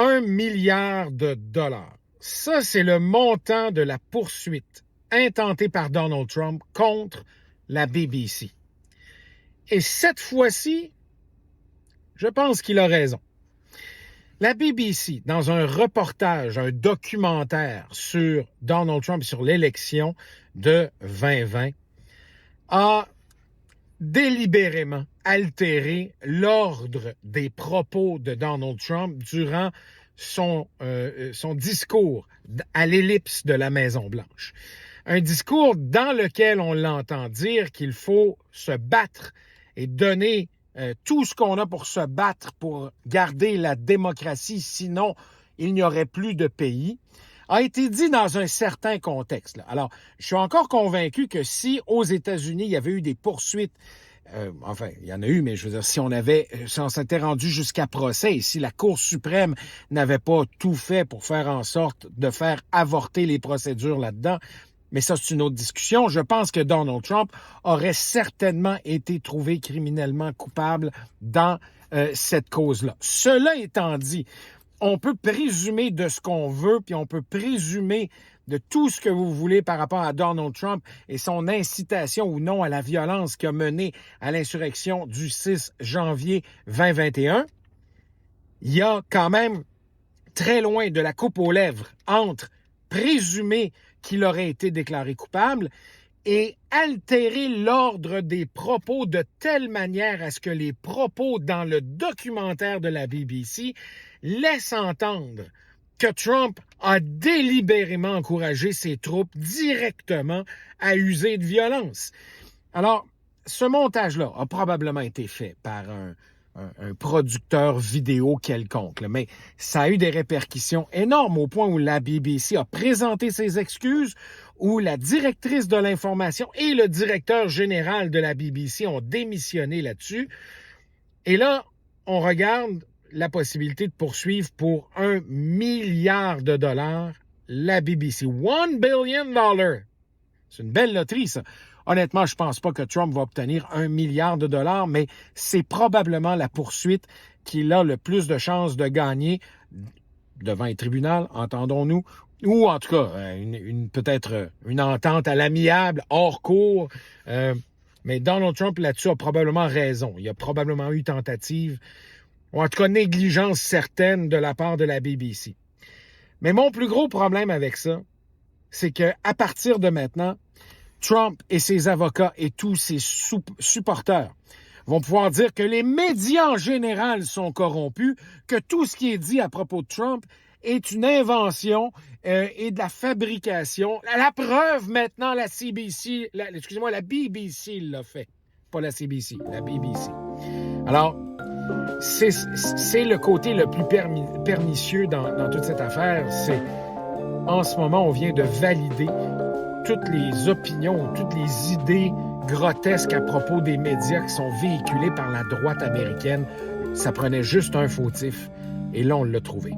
1 milliard de dollars. Ça, c'est le montant de la poursuite intentée par Donald Trump contre la BBC. Et cette fois-ci, je pense qu'il a raison. La BBC, dans un reportage, un documentaire sur Donald Trump, sur l'élection de 2020, a délibérément altéré l'ordre des propos de Donald Trump durant son discours à l'ellipse de la Maison-Blanche. Un discours dans lequel on l'entend dire qu'il faut se battre et donner tout ce qu'on a pour se battre pour garder la démocratie, sinon il n'y aurait plus de pays, a été dit dans un certain contexte. Alors, je suis encore convaincu que si aux États-Unis, il y avait eu des poursuites, enfin, il y en a eu, mais je veux dire, si on s'était rendu jusqu'à procès et si la Cour suprême n'avait pas tout fait pour faire en sorte de faire avorter les procédures là-dedans, mais ça, c'est une autre discussion. Je pense que Donald Trump aurait certainement été trouvé criminellement coupable dans cette cause-là. Cela étant dit, on peut présumer de ce qu'on veut, puis on peut présumer de tout ce que vous voulez par rapport à Donald Trump et son incitation ou non à la violence qui a mené à l'insurrection du 6 janvier 2021. Il y a quand même très loin de la coupe aux lèvres entre présumer qu'il aurait été déclaré coupable et altérer l'ordre des propos de telle manière à ce que les propos dans le documentaire de la BBC laissent entendre que Trump a délibérément encouragé ses troupes directement à user de violence. Alors, ce montage-là a probablement été fait par un producteur vidéo quelconque, là. Mais ça a eu des répercussions énormes au point où la BBC a présenté ses excuses, où la directrice de l'information et le directeur général de la BBC ont démissionné là-dessus. Et là, on regarde la possibilité de poursuivre pour 1 milliard de dollars la BBC. $1 billion. C'est une belle loterie, ça. Honnêtement, je ne pense pas que Trump va obtenir 1 milliard de dollars, mais c'est probablement la poursuite qu'il a le plus de chances de gagner devant un tribunal, entendons-nous, ou en tout cas, peut-être une entente à l'amiable, hors cours. Mais Donald Trump, là-dessus, a probablement raison. Il y a probablement eu tentative, ou en tout cas négligence certaine de la part de la BBC. Mais mon plus gros problème avec ça, c'est qu'à partir de maintenant, Trump et ses avocats et tous ses supporters vont pouvoir dire que les médias en général sont corrompus, que tout ce qui est dit à propos de Trump est une invention et de la fabrication. La preuve maintenant, la BBC l'a fait. Pas la CBC, la BBC. Alors, c'est le côté le plus pernicieux dans toute cette affaire. C'est, en ce moment, on vient de valider toutes les opinions, toutes les idées grotesques à propos des médias qui sont véhiculés par la droite américaine. Ça prenait juste un fautif, et là, on l'a trouvé.